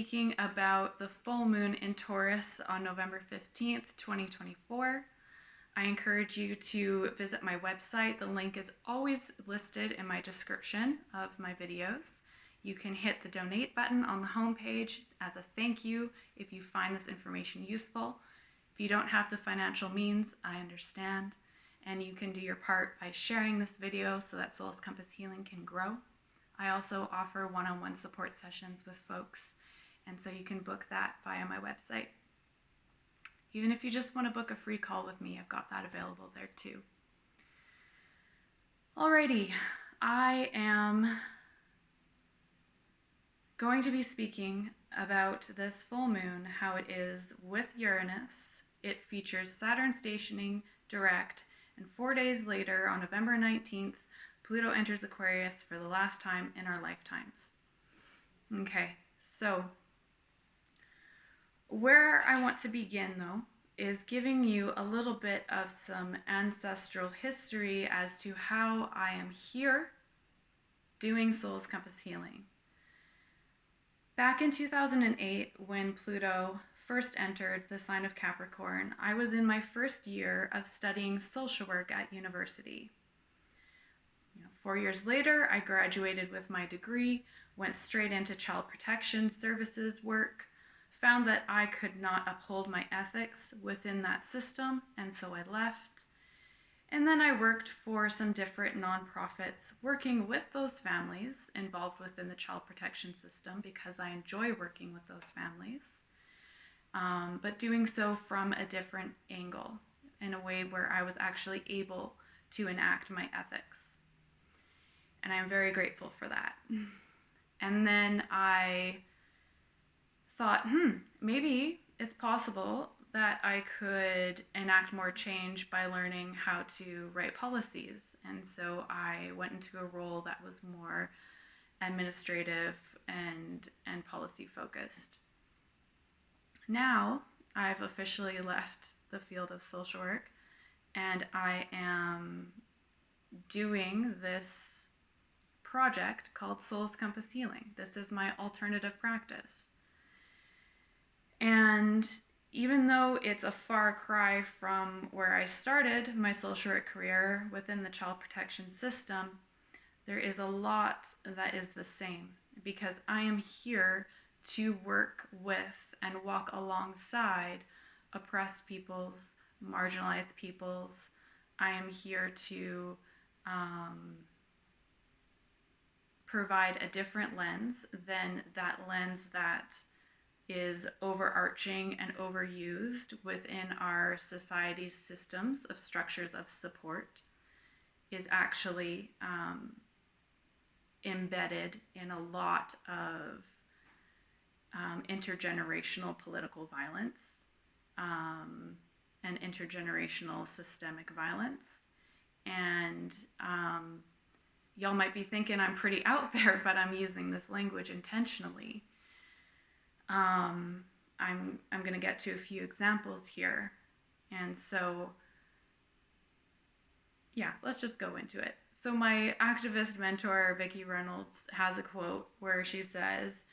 Speaking about the full moon in Taurus on November 15th, 2024. I encourage you to visit my website. The link is always listed in my description of my videos. You can hit the donate button on the homepage as a thank you if you find this information useful. If you don't have the financial means, I understand. And you can do your part by sharing this video so that Soul's Compass Healing can grow. I also offer one-on-one support sessions with folks, and so you can book that via my website. Even if you just want to book a free call with me, I've got that available there too. Alrighty, I am going to be speaking about this full moon, how it is with Uranus. It features Saturn stationing direct, and 4 days later, on November 19th, Pluto enters Aquarius for the last time in our lifetimes. Okay, so where I want to begin, though, is giving you a little bit of some ancestral history as to how I am here doing Soul's Compass Healing. Back in 2008, when Pluto first entered the sign of Capricorn, I was in my first year of studying social work at university. 4 years later, I graduated with my degree, went straight into child protection services work, found that I could not uphold my ethics within that system, and so I left. And then I worked for some different nonprofits working with those families involved within the child protection system because I enjoy working with those families, but doing so from a different angle, in a way where I was actually able to enact my ethics. And I'm very grateful for that. And then I thought, maybe it's possible that I could enact more change by learning how to write policies. And so I went into a role that was more administrative and policy focused. Now I've officially left the field of social work, and I am doing this project called Soul's Compass Healing. This is my alternative practice. And even though it's a far cry from where I started my social work career within the child protection system, there is a lot that is the same, because I am here to work with and walk alongside oppressed peoples, marginalized peoples. I am here to provide a different lens than that lens that is overarching and overused within our society's systems of structures of support, is actually embedded in a lot of intergenerational political violence and intergenerational systemic violence. And y'all might be thinking I'm pretty out there, but I'm using this language intentionally. I'm going to get to a few examples here. And so, yeah, let's just go into it. So my activist mentor, Vicki Reynolds, has a quote where she says,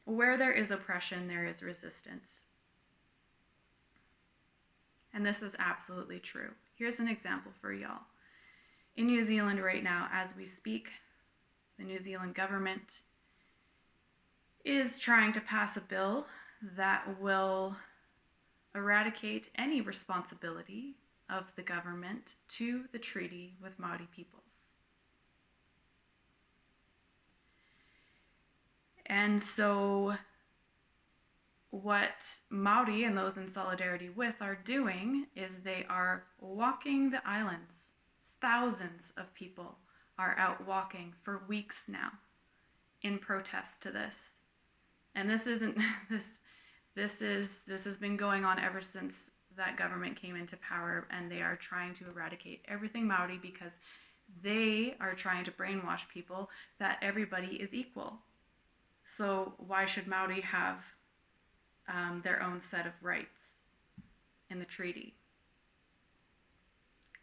"Where there is oppression, there is resistance." And this is absolutely true. Here's an example for y'all. In New Zealand right now, as we speak, the New Zealand government is trying to pass a bill that will eradicate any responsibility of the government to the treaty with Maori peoples. And so what Maori and those in solidarity with are doing is they are walking the islands. Thousands of people are out walking for weeks now in protest to this. And this isn't this has been going on ever since that government came into power, and they are trying to eradicate everything Maori because they are trying to brainwash people that everybody is equal. So why should Maori have their own set of rights in the treaty?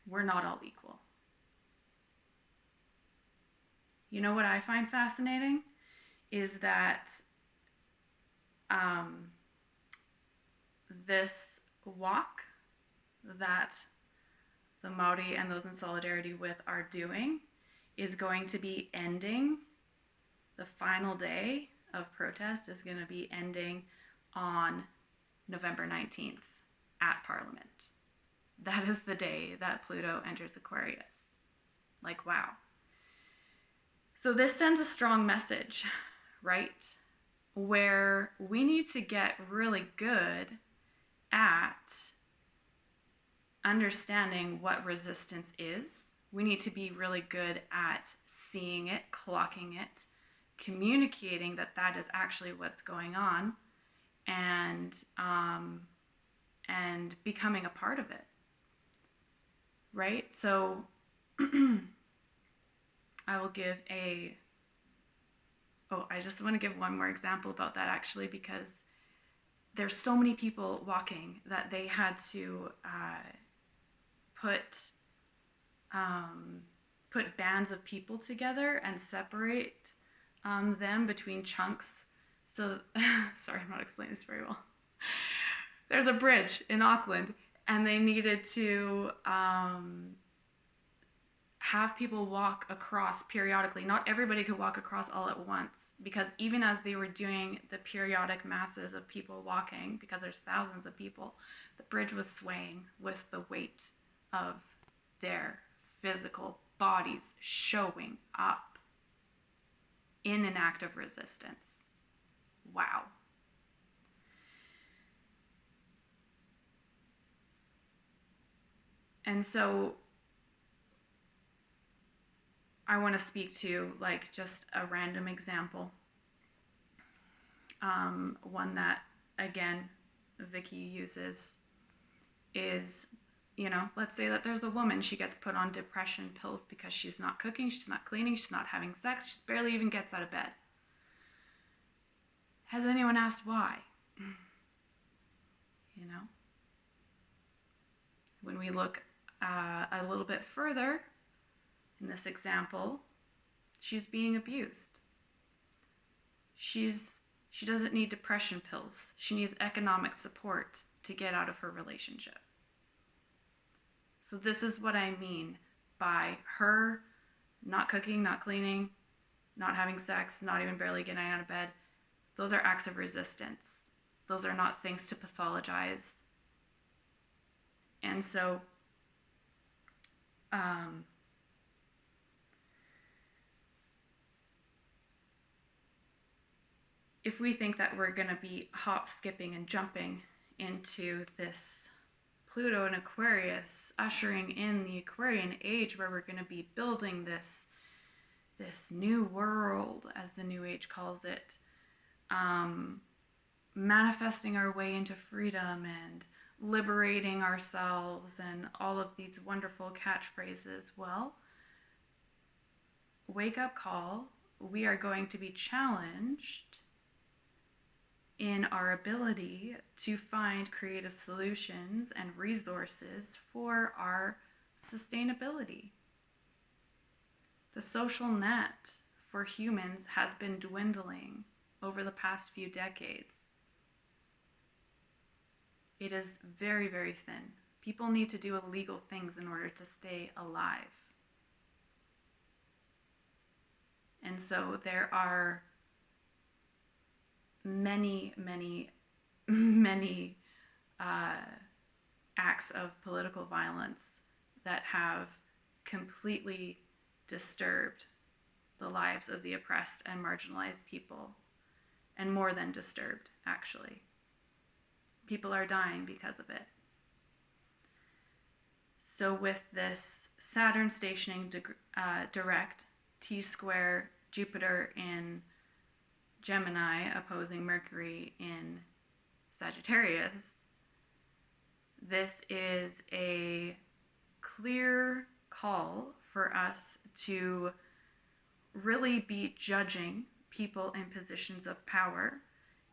We're not all equal. You know what I find fascinating is that um, this walk that the Maori and those in solidarity with are doing is going to be ending. The final day of protest is going to be ending on November 19th at Parliament. That is the day that Pluto enters Aquarius. Like, wow. So this sends a strong message, right? Where we need to get really good at understanding what resistance is. We need to be really good at seeing it, clocking it, communicating that that is actually what's going on, and becoming a part of it, right? So I will give I just want to give one more example about that, actually, because there's so many people walking that they had to put bands of people together and separate them between chunks. So, sorry, I'm not explaining this very well. There's a bridge in Auckland, and they needed to have people walk across periodically. Not everybody could walk across all at once, because even as they were doing the periodic masses of people walking, because there's thousands of people, the bridge was swaying with the weight of their physical bodies showing up in an act of resistance. Wow. And so I want to speak to like just a random example. One that, again, Vicky uses is, let's say that there's a woman, she gets put on depression pills because she's not cooking, she's not cleaning, she's not having sex, she barely even gets out of bed. Has anyone asked why? When we look a little bit further, in this example, she's being abused. She doesn't need depression pills. She needs economic support to get out of her relationship. So this is what I mean by her not cooking, not cleaning, not having sex, not even barely getting out of bed. Those are acts of resistance. Those are not things to pathologize. And so if we think that we're going to be hop, skipping, and jumping into this Pluto and Aquarius, ushering in the Aquarian age, where we're going to be building this new world, as the New Age calls it, manifesting our way into freedom and liberating ourselves and all of these wonderful catchphrases, well, wake up call, we are going to be challenged in our ability to find creative solutions and resources for our sustainability. The social net for humans has been dwindling over the past few decades. It is very, very thin. People need to do illegal things in order to stay alive. And so there are many, many, many acts of political violence that have completely disturbed the lives of the oppressed and marginalized people, and more than disturbed, actually. People are dying because of it. So with this Saturn stationing direct, T-square Jupiter in Gemini opposing Mercury in Sagittarius, this is a clear call for us to really be judging people in positions of power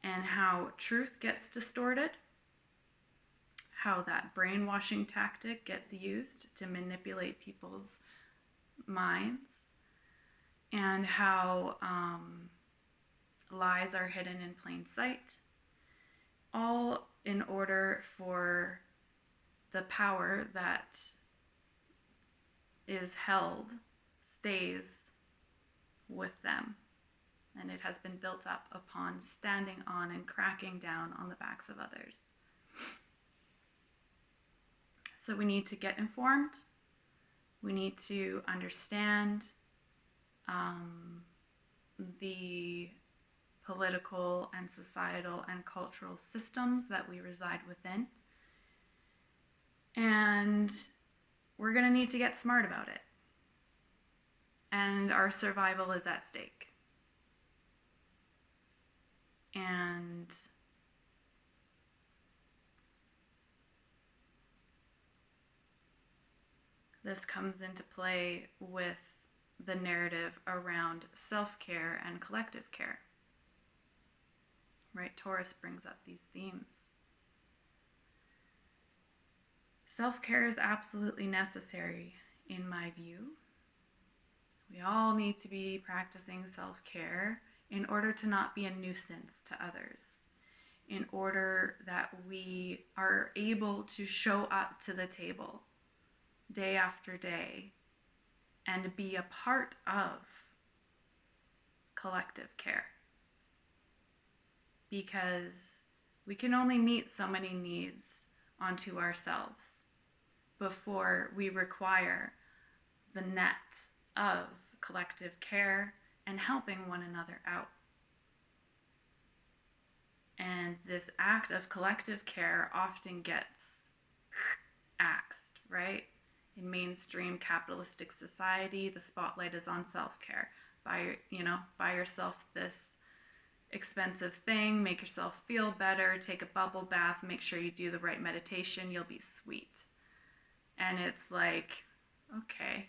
and how truth gets distorted, how that brainwashing tactic gets used to manipulate people's minds, and how lies are hidden in plain sight, all in order for the power that is held stays with them. And it has been built up upon standing on and cracking down on the backs of others. So we need to get informed. We need to understand the political and societal and cultural systems that we reside within. And we're going to need to get smart about it. And our survival is at stake. And this comes into play with the narrative around self-care and collective care. Right? Taurus brings up these themes. Self-care is absolutely necessary, in my view. We all need to be practicing self-care in order to not be a nuisance to others, in order that we are able to show up to the table day after day and be a part of collective care. Because we can only meet so many needs onto ourselves before we require the net of collective care and helping one another out. And this act of collective care often gets axed, right? In mainstream capitalistic society, the spotlight is on self-care. Buy yourself this expensive thing, make yourself feel better, take a bubble bath, make sure you do the right meditation, you'll be sweet. And it's like, okay,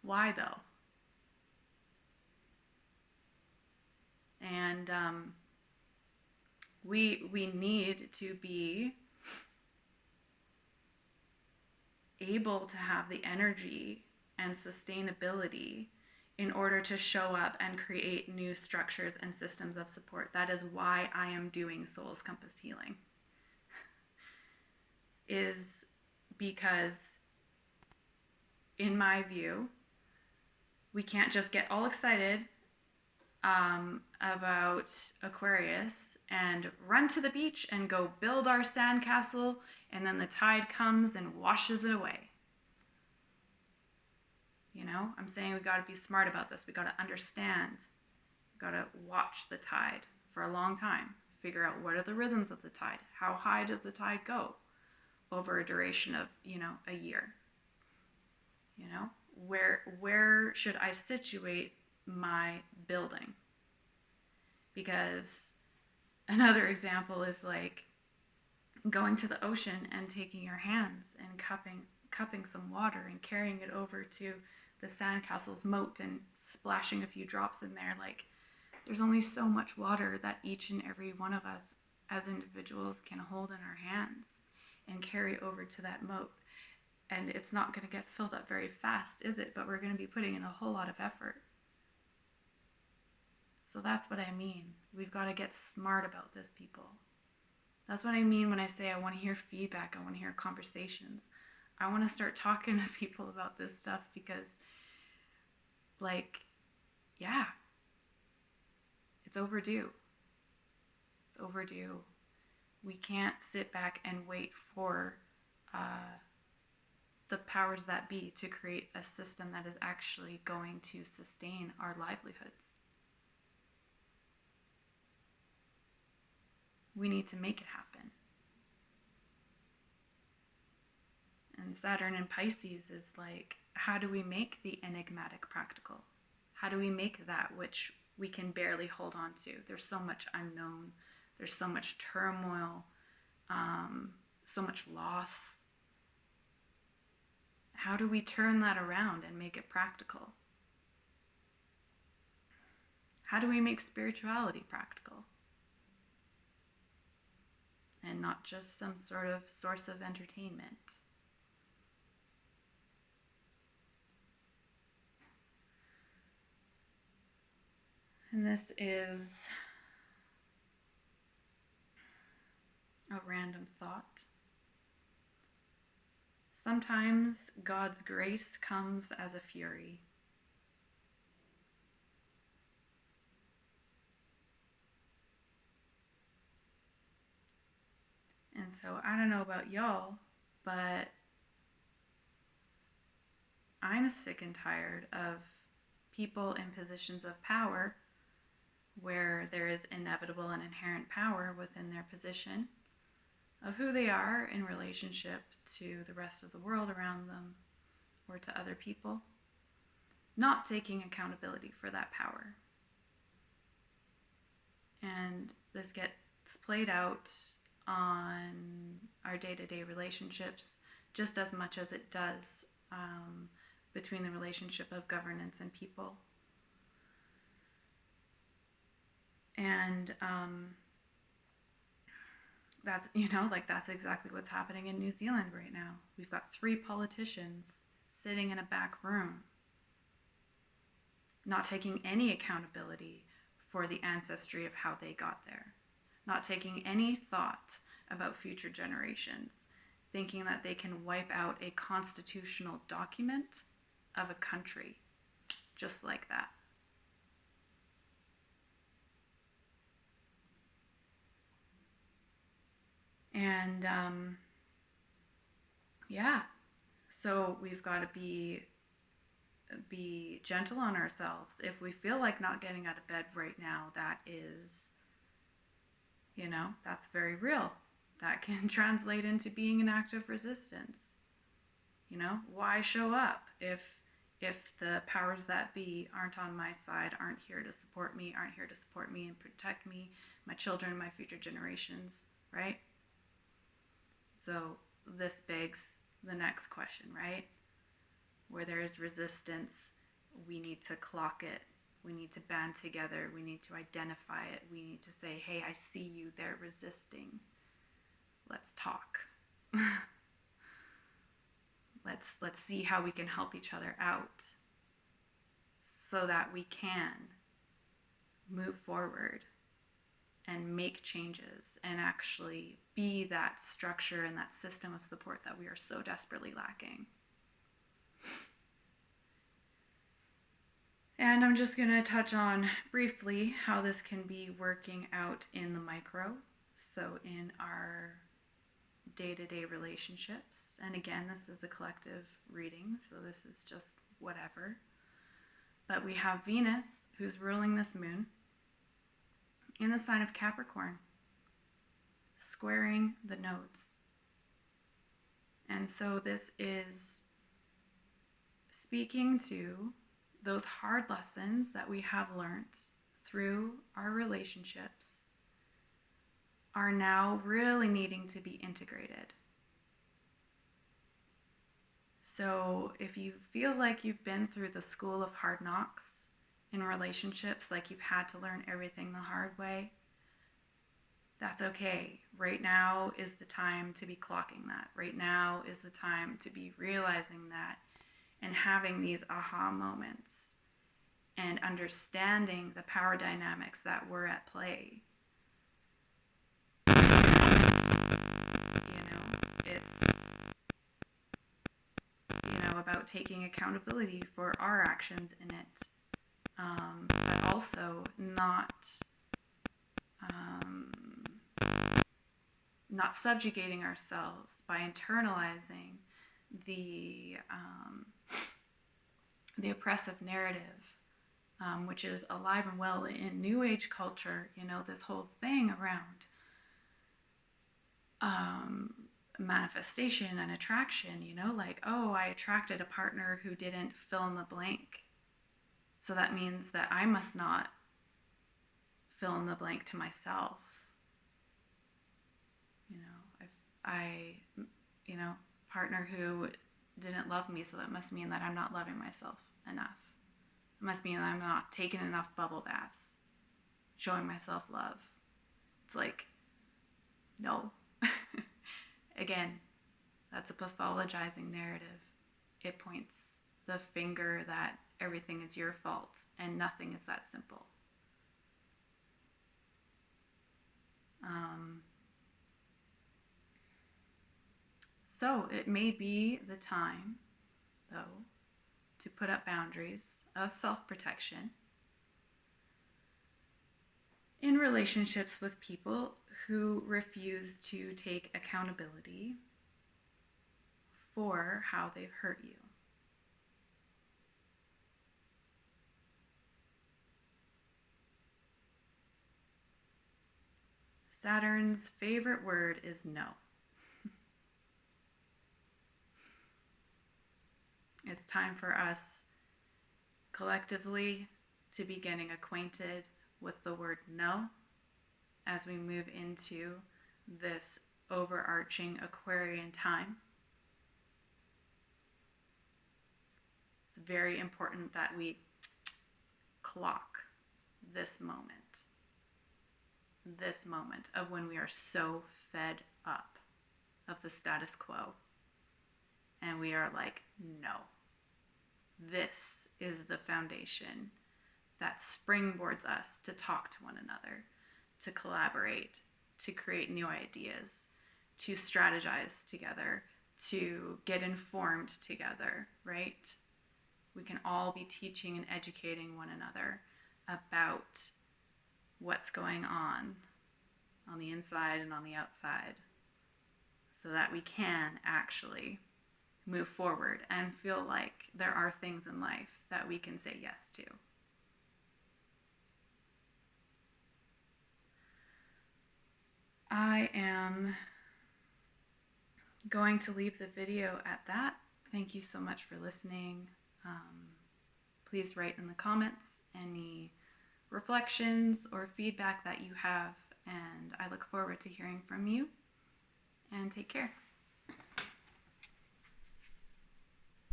why though? And we need to be able to have the energy and sustainability in order to show up and create new structures and systems of support. That is why I am doing Soul's Compass Healing. Is because, in my view, we can't just get all excited about Aquarius and run to the beach and go build our sandcastle, and then the tide comes and washes it away. You know, I'm saying we got to be smart about this. We got to understand. We got to watch the tide for a long time. Figure out what are the rhythms of the tide. How high does the tide go over a duration of, a year? Where should I situate my building? Because another example is like going to the ocean and taking your hands and cupping some water and carrying it over to the sandcastle's moat and splashing a few drops in there. Like, there's only so much water that each and every one of us as individuals can hold in our hands and carry over to that moat. And it's not going to get filled up very fast, is it? But we're going to be putting in a whole lot of effort. So that's what I mean. We've got to get smart about this, people. That's what I mean when I say I want to hear feedback. I want to hear conversations. I want to start talking to people about this stuff because, yeah, it's overdue. It's overdue. We can't sit back and wait for the powers that be to create a system that is actually going to sustain our livelihoods. We need to make it happen. And Saturn in Pisces is like, how do we make the enigmatic practical? How do we make that which we can barely hold on to? There's so much unknown. There's so much turmoil, so much loss. How do we turn that around and make it practical? How do we make spirituality practical? And not just some sort of source of entertainment. And this is random thought. Sometimes God's grace comes as a fury. And so I don't know about y'all, but I'm sick and tired of people in positions of power where there is inevitable and inherent power within their position of who they are in relationship to the rest of the world around them or to other people, not taking accountability for that power. And this gets played out on our day-to-day relationships just as much as it does between the relationship of governance and people. And that's, that's exactly what's happening in New Zealand right now. We've got 3 politicians sitting in a back room, not taking any accountability for the ancestry of how they got there, not taking any thought about future generations, thinking that they can wipe out a constitutional document of a country just like that. And so we've got to be gentle on ourselves. If we feel like not getting out of bed right now, that is, that's very real. That can translate into being an act of resistance. Why show up if the powers that be aren't on my side, aren't here to support me and protect me, my children, my future generations, right? So this begs the next question, right? Where there is resistance, we need to clock it. We need to band together. We need to identify it. We need to say, hey, I see you. They're resisting. Let's talk. Let's see how we can help each other out so that we can move forward and make changes and actually be that structure and that system of support that we are so desperately lacking. And I'm just going to touch on briefly how this can be working out in the micro, so in our day-to-day relationships. And again, this is a collective reading, so this is just whatever. But we have Venus, who's ruling this moon, in the sign of Capricorn, squaring the nodes. And so this is speaking to those hard lessons that we have learned through our relationships are now really needing to be integrated. So if you feel like you've been through the school of hard knocks in relationships, like you've had to learn everything the hard way, that's okay. Right now is the time to be clocking that. Right now is the time to be realizing that and having these aha moments and understanding the power dynamics that were at play. It's, about taking accountability for our actions in it, but also not subjugating ourselves by internalizing the oppressive narrative, which is alive and well in New Age culture. This whole thing around manifestation and attraction, I attracted a partner who didn't fill in the blank. So that means that I must not fill in the blank to myself. Partner who didn't love me, so that must mean that I'm not loving myself enough. It must mean that I'm not taking enough bubble baths, showing myself love. It's like, no. Again, that's a pathologizing narrative. It points the finger that everything is your fault, and nothing is that simple. So it may be the time, though, to put up boundaries of self-protection in relationships with people who refuse to take accountability for how they've hurt you. Saturn's favorite word is no. It's time for us collectively to be getting acquainted with the word no as we move into this overarching Aquarian time. It's very important that we clock this moment of when we are so fed up of the status quo and we are like, no, this is the foundation that springboards us to talk to one another, to collaborate, to create new ideas, to strategize together, to get informed together, right? We can all be teaching and educating one another about what's going on the inside and on the outside, so that we can actually move forward and feel like there are things in life that we can say yes to. I am going to leave the video at that. Thank you so much for listening. Please write in the comments any reflections or feedback that you have, and I look forward to hearing from you. And take care.